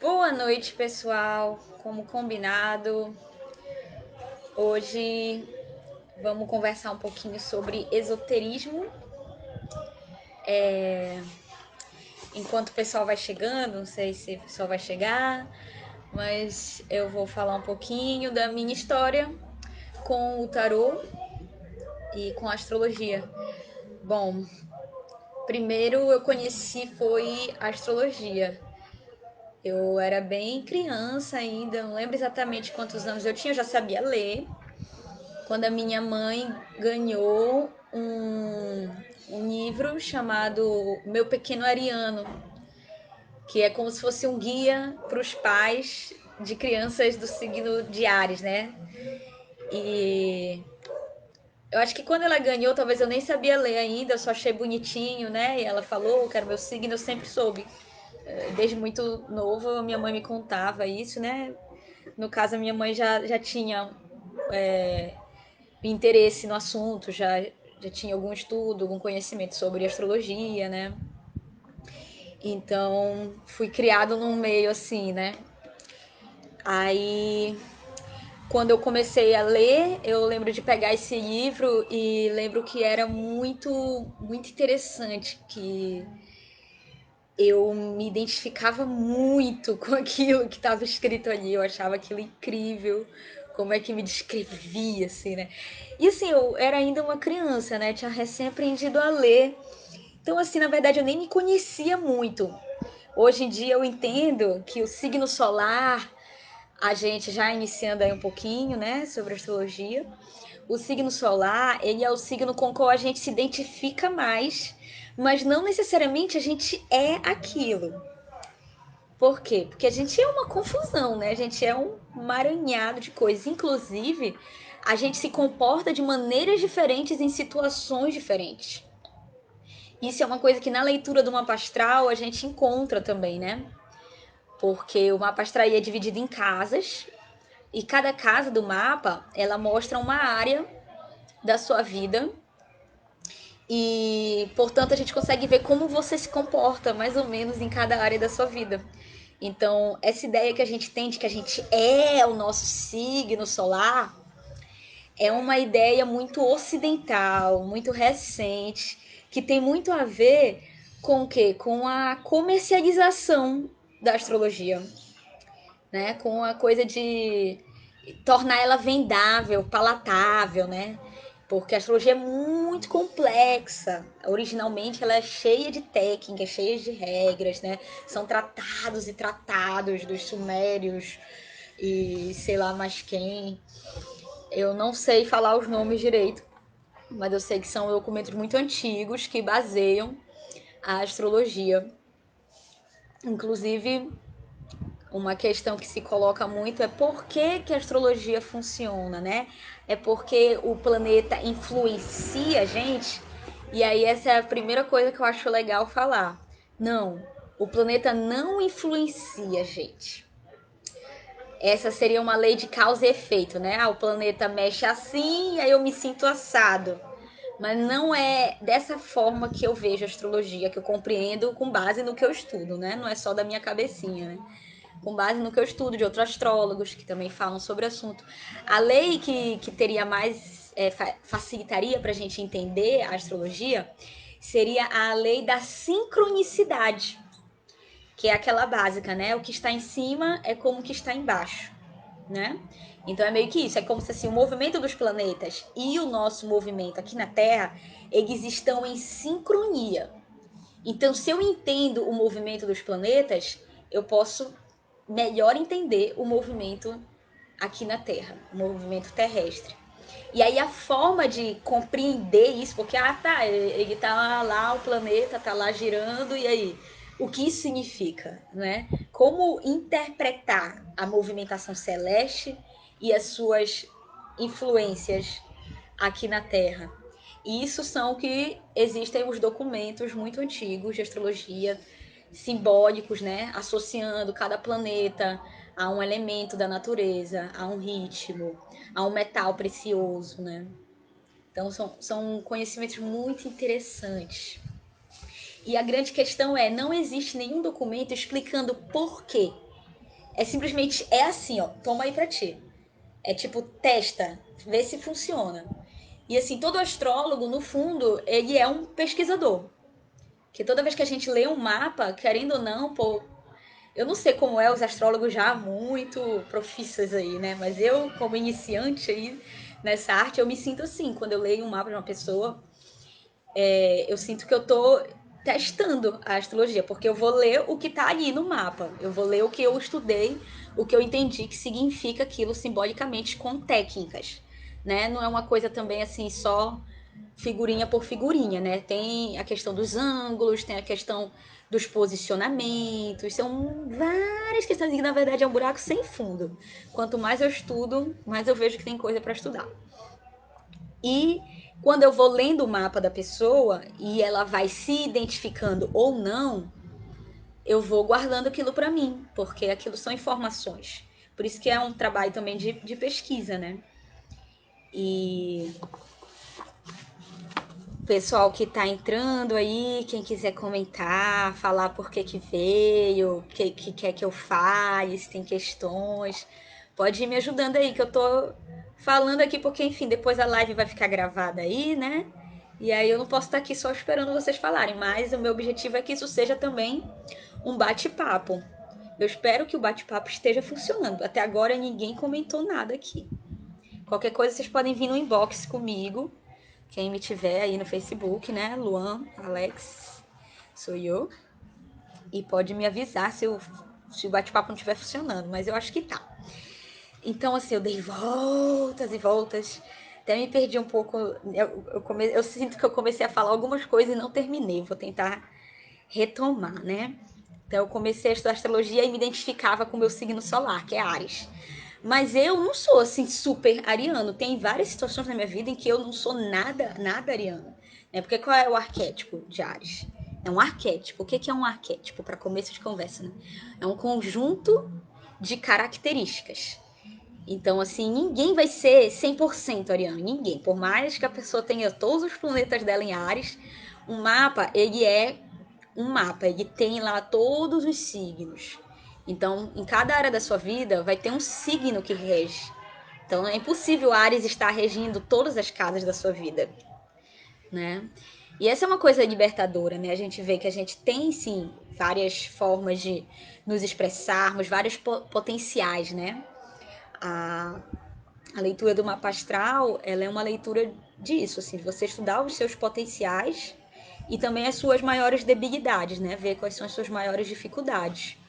Boa noite, pessoal. Como combinado, hoje vamos conversar um pouquinho sobre esoterismo. Enquanto o pessoal vai chegando, não sei se o pessoal vai chegar, mas eu vou falar um pouquinho da minha história com o tarô e com a astrologia. Bom, primeiro eu conheci foi a astrologia. Eu era bem criança ainda, não lembro exatamente quantos anos eu tinha, eu já sabia ler. Quando a minha mãe ganhou um livro chamado Meu Pequeno Ariano, que é como se fosse um guia para os pais de crianças do signo de Áries, né? E eu acho que quando ela ganhou, talvez eu nem sabia ler ainda, eu só achei bonitinho, né? E ela falou que era meu signo, eu sempre soube. Desde muito novo, minha mãe me contava isso, né? No caso, a minha mãe já tinha interesse no assunto, já tinha algum estudo, algum conhecimento sobre astrologia, né? Então, fui criado num meio assim, né? Aí, quando eu comecei a ler, eu lembro de pegar esse livro e lembro que era muito interessante, que eu me identificava muito com aquilo que estava escrito ali, eu achava aquilo incrível, como é que me descrevia, assim, né? E assim, eu era ainda uma criança, né? Tinha recém aprendido a ler. Então, assim, na verdade, eu nem me conhecia muito. Hoje em dia eu entendo que o signo solar, a gente já iniciando aí um pouquinho, né, sobre astrologia, o signo solar, ele é o signo com o qual a gente se identifica mais, mas não necessariamente a gente é aquilo. Por quê? Porque a gente é uma confusão, né? A gente é um maranhado de coisas. Inclusive, a gente se comporta de maneiras diferentes em situações diferentes. Isso é uma coisa que na leitura do mapa astral a gente encontra também, né? Porque o mapa astral é dividido em casas e cada casa do mapa ela mostra uma área da sua vida e, portanto, a gente consegue ver como você se comporta mais ou menos em cada área da sua vida. Então, essa ideia que a gente tem de que a gente é o nosso signo solar é uma ideia muito ocidental, muito recente, que tem muito a ver com o quê? Com a comercialização da astrologia, né? Com a coisa de tornar ela vendável, palatável, né? Porque a astrologia é muito complexa. Originalmente ela é cheia de técnicas, cheia de regras, né? São tratados e tratados dos sumérios e sei lá mais quem. Eu não sei falar os nomes direito, mas eu sei que são documentos muito antigos que baseiam a astrologia. Inclusive, uma questão que se coloca muito é por que a astrologia funciona, né? É porque o planeta influencia a gente? E aí essa é a primeira coisa que eu acho legal falar. Não, o planeta não influencia a gente. Essa seria uma lei de causa e efeito, né? Ah, o planeta mexe assim e aí eu me sinto assado. Mas não é dessa forma que eu vejo a astrologia, que eu compreendo com base no que eu estudo, né? Não é só da minha cabecinha, né? Com base no que eu estudo de outros astrólogos que também falam sobre o assunto. A lei que teria mais facilitaria para a gente entender a astrologia seria a lei da sincronicidade, que é aquela básica, né? O que está em cima é como o que está embaixo, né? Então é meio que isso, é como se assim, o movimento dos planetas e o nosso movimento aqui na Terra, eles estão em sincronia. Então, se eu entendo o movimento dos planetas, eu posso melhor entender o movimento aqui na Terra, o movimento terrestre. E aí a forma de compreender isso, porque tá, ele tá lá, o planeta tá lá girando, e aí? O que isso significa, né? Como interpretar a movimentação celeste e as suas influências aqui na Terra? E isso são que existem os documentos muito antigos de astrologia, simbólicos, né? Associando cada planeta a um elemento da natureza, a um ritmo, a um metal precioso, né? Então são conhecimentos muito interessantes. E a grande questão é, não existe nenhum documento explicando por quê. É simplesmente, é assim, ó, toma aí pra ti. É tipo, testa, vê se funciona. E assim, todo astrólogo, no fundo, ele é um pesquisador. Que toda vez que a gente lê um mapa, querendo ou não, pô, eu não sei como é os astrólogos já muito profissas aí, né? Mas eu, como iniciante aí nessa arte, eu me sinto assim, quando eu leio um mapa de uma pessoa, eu sinto que eu tô testando a astrologia, porque eu vou ler o que tá ali no mapa, eu vou ler o que eu estudei, o que eu entendi que significa aquilo simbolicamente com técnicas, né? Não é uma coisa também assim só figurinha por figurinha, né? Tem a questão dos ângulos, tem a questão dos posicionamentos, são várias questões e na verdade é um buraco sem fundo. Quanto mais eu estudo, mais eu vejo que tem coisa para estudar. E quando eu vou lendo o mapa da pessoa e ela vai se identificando ou não, eu vou guardando aquilo para mim, porque aquilo são informações. Por isso que é um trabalho também de pesquisa, né? E pessoal que tá entrando aí, quem quiser comentar, falar por que que veio, o que quer que eu fale, se tem questões, pode ir me ajudando aí, que eu tô falando aqui, porque enfim, depois a live vai ficar gravada aí, né? E aí eu não posso estar aqui só esperando vocês falarem, mas o meu objetivo é que isso seja também um bate-papo. Eu espero que o bate-papo esteja funcionando. Até agora ninguém comentou nada aqui. Qualquer coisa vocês podem vir no inbox comigo. Quem me tiver aí no Facebook, né? Luan, Alex, sou eu. E pode me avisar se o bate-papo não estiver funcionando, mas eu acho que tá. Então, assim, eu dei voltas e voltas. Até me perdi um pouco. Eu sinto que eu comecei a falar algumas coisas e não terminei. Vou tentar retomar, né? Então, eu comecei a estudar astrologia e me identificava com o meu signo solar, que é Áries. Mas eu não sou assim super ariano. Tem várias situações na minha vida em que eu não sou nada, nada ariano. Né? Porque qual é o arquétipo de Ares? É um arquétipo. O que é um arquétipo? Para começo de conversa, né? É um conjunto de características. Então, assim, ninguém vai ser 100% ariano. Ninguém. Por mais que a pessoa tenha todos os planetas dela em Ares, um mapa, ele é um mapa. Ele tem lá todos os signos. Então, em cada área da sua vida, vai ter um signo que rege. Então, é impossível Ares estar regindo todas as casas da sua vida, né? E essa é uma coisa libertadora, né? A gente vê que a gente tem, sim, várias formas de nos expressarmos, vários potenciais, né? A, a leitura do mapa astral, ela é uma leitura disso, assim, de você estudar os seus potenciais e também as suas maiores debilidades, né? Ver quais são as suas maiores dificuldades.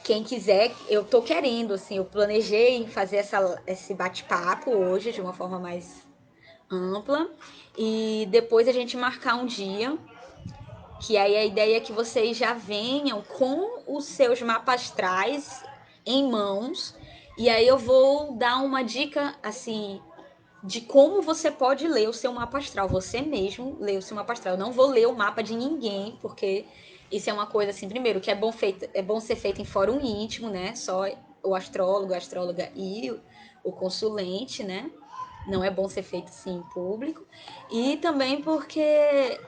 Quem quiser, eu tô querendo, assim, eu planejei fazer esse bate-papo hoje de uma forma mais ampla e depois a gente marcar um dia, que aí a ideia é que vocês já venham com os seus mapas astrais em mãos e aí eu vou dar uma dica, assim, de como você pode ler o seu mapa astral. Você mesmo lê o seu mapa astral. Eu não vou ler o mapa de ninguém, porque isso é uma coisa assim, primeiro, que é bom ser feito em fórum íntimo, né? Só o astrólogo, a astróloga e o consulente, né? Não é bom ser feito assim em público. E também porque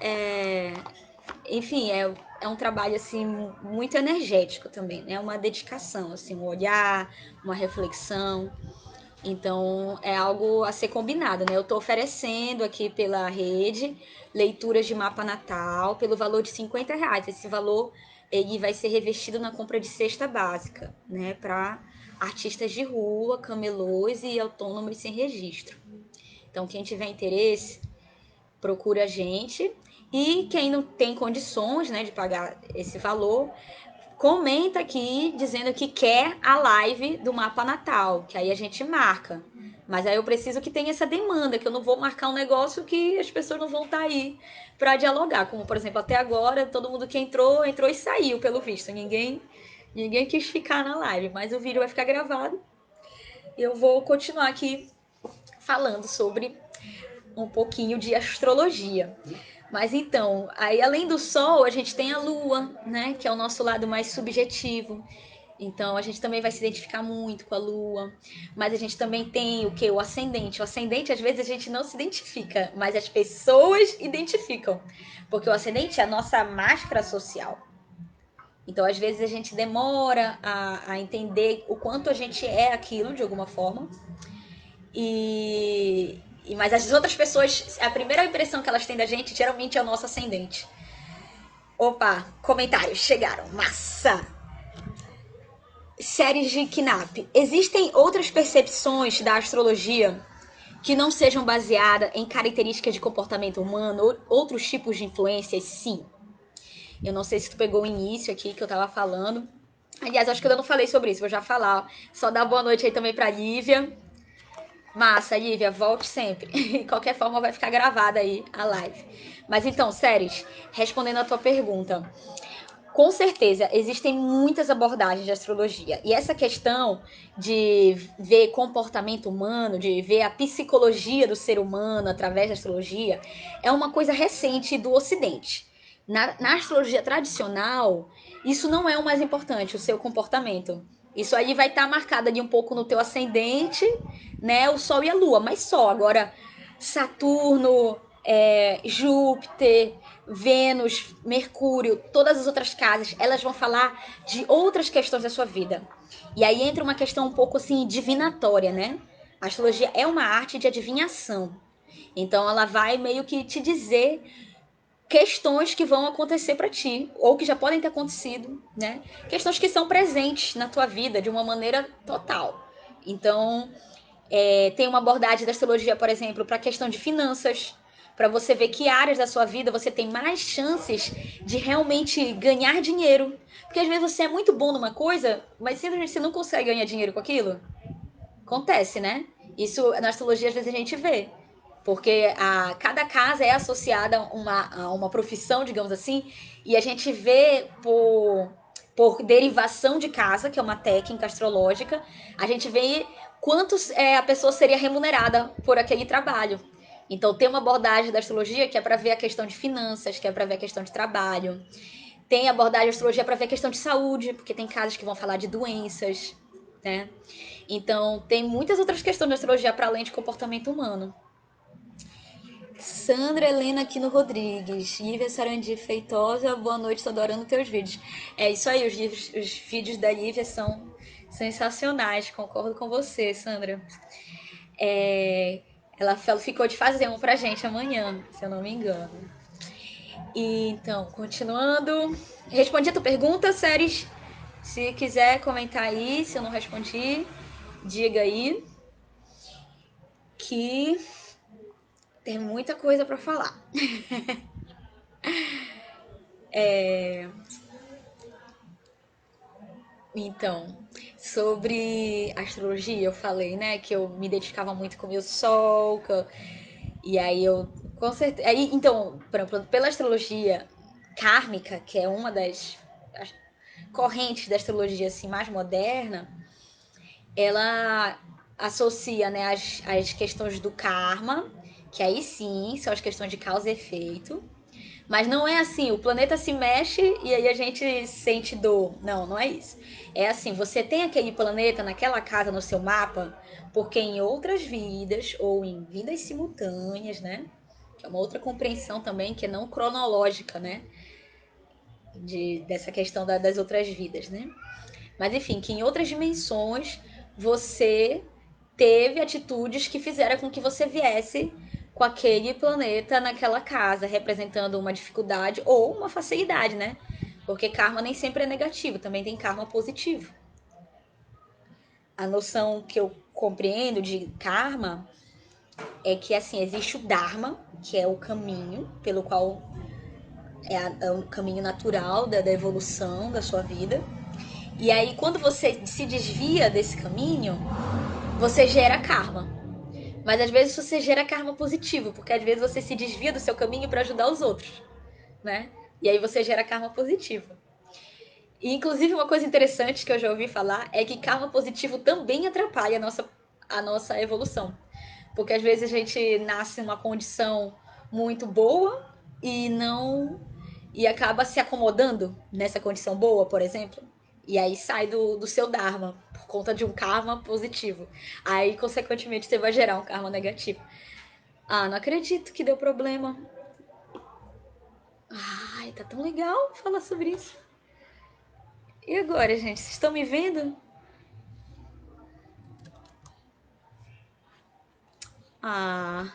enfim, é um trabalho assim muito energético também, né? Uma dedicação, assim, um olhar, uma reflexão. Então é algo a ser combinado, né? Eu estou oferecendo aqui pela rede leituras de mapa natal pelo valor de R$ 50. Esse valor ele vai ser revestido na compra de cesta básica, né? Para artistas de rua, camelôs e autônomos sem registro. Então quem tiver interesse, procura a gente. E quem não tem condições, né, de pagar esse valor, comenta aqui dizendo que quer a live do mapa natal, que aí a gente marca. Mas aí eu preciso que tenha essa demanda, que eu não vou marcar um negócio que as pessoas não vão estar aí para dialogar. Como, por exemplo, até agora, todo mundo que entrou e saiu, pelo visto. Ninguém quis ficar na live, mas o vídeo vai ficar gravado. E eu vou continuar aqui falando sobre um pouquinho de astrologia. Mas então, aí além do Sol, a gente tem a Lua, né? Que é o nosso lado mais subjetivo. Então a gente também vai se identificar muito com a Lua. Mas a gente também tem o que? O ascendente. O ascendente, às vezes, a gente não se identifica, mas as pessoas identificam. Porque o ascendente é a nossa máscara social. Então, às vezes, a gente demora a entender o quanto a gente é aquilo, de alguma forma. Mas as outras pessoas, a primeira impressão que elas têm da gente, geralmente é o nosso ascendente. Opa, comentários chegaram. Massa! Séries de Knapp. Existem outras percepções da astrologia que não sejam baseadas em características de comportamento humano ou outros tipos de influências? Sim. Eu não sei se tu pegou o início aqui que eu tava falando. Aliás, acho que eu não falei sobre isso, vou já falar. Só dar boa noite aí também pra Lívia. Massa, Lívia, volte sempre. De qualquer forma, vai ficar gravada aí a live. Mas então, Séries, respondendo a tua pergunta. Com certeza, existem muitas abordagens de astrologia. E essa questão de ver comportamento humano, de ver a psicologia do ser humano através da astrologia, é uma coisa recente do Ocidente. Na astrologia tradicional, isso não é o mais importante, o seu comportamento. Isso aí vai estar marcado ali um pouco no teu ascendente, né? O Sol e a Lua, mas só. Agora, Saturno, Júpiter, Vênus, Mercúrio, todas as outras casas, elas vão falar de outras questões da sua vida. E aí entra uma questão um pouco assim divinatória, né? A astrologia é uma arte de adivinhação. Então ela vai meio que te dizer questões que vão acontecer para ti ou que já podem ter acontecido, né? Questões que são presentes na tua vida de uma maneira total. Então, tem uma abordagem da astrologia, por exemplo, para a questão de finanças, para você ver que áreas da sua vida você tem mais chances de realmente ganhar dinheiro. Porque às vezes você é muito bom numa coisa, mas simplesmente você não consegue ganhar dinheiro com aquilo. Acontece, né? Isso na astrologia às vezes a gente vê. Porque cada casa é associada a uma profissão, digamos assim, e a gente vê por derivação de casa, que é uma técnica astrológica, a gente vê quantos a pessoa seria remunerada por aquele trabalho. Então tem uma abordagem da astrologia que é para ver a questão de finanças, que é para ver a questão de trabalho. Tem abordagem da astrologia para ver a questão de saúde, porque tem casas que vão falar de doenças, né? Então, tem muitas outras questões da astrologia para além de comportamento humano. Sandra Helena Aquino Rodrigues, Lívia Sarandi Feitosa, boa noite, tô adorando teus vídeos. É isso aí, os vídeos da Lívia são sensacionais, concordo com você, Sandra. Ela ficou de fazer um pra gente amanhã, se eu não me engano. E, então, continuando. Respondi a tua pergunta, Séries? Se quiser comentar aí, se eu não respondi, diga aí. Que tem muita coisa para falar. Então, sobre astrologia, eu falei, né, que eu me identificava muito com o meu sol, e aí eu, com certeza, aí, então, pela astrologia kármica, que é uma das correntes da astrologia assim mais moderna, ela associa, né, as questões do karma, que aí sim são as questões de causa e efeito. Mas não é assim, o planeta se mexe e aí a gente sente dor. Não, não é isso. É assim, você tem aquele planeta naquela casa no seu mapa, porque em outras vidas, ou em vidas simultâneas, né? Que é uma outra compreensão também, que é não cronológica, né? Dessa questão das outras vidas, né? Mas enfim, que em outras dimensões você teve atitudes que fizeram com que você viesse com aquele planeta naquela casa, representando uma dificuldade ou uma facilidade, né? Porque karma nem sempre é negativo, também tem karma positivo. A noção que eu compreendo de karma é que assim existe o dharma, que é o caminho pelo qual é o caminho natural da evolução da sua vida. E aí quando você se desvia desse caminho, você gera karma. Mas às vezes você gera karma positivo, porque às vezes você se desvia do seu caminho para ajudar os outros, né? E aí você gera karma positivo. E inclusive uma coisa interessante que eu já ouvi falar é que karma positivo também atrapalha a nossa evolução. Porque às vezes a gente nasce numa condição muito boa e não e acaba se acomodando nessa condição boa, por exemplo. E aí sai do seu Dharma por conta de um karma positivo. Aí, consequentemente, você vai gerar um karma negativo. Ah, não acredito que deu problema. Ai, tá tão legal falar sobre isso. E agora, gente? Vocês estão me vendo? Ah,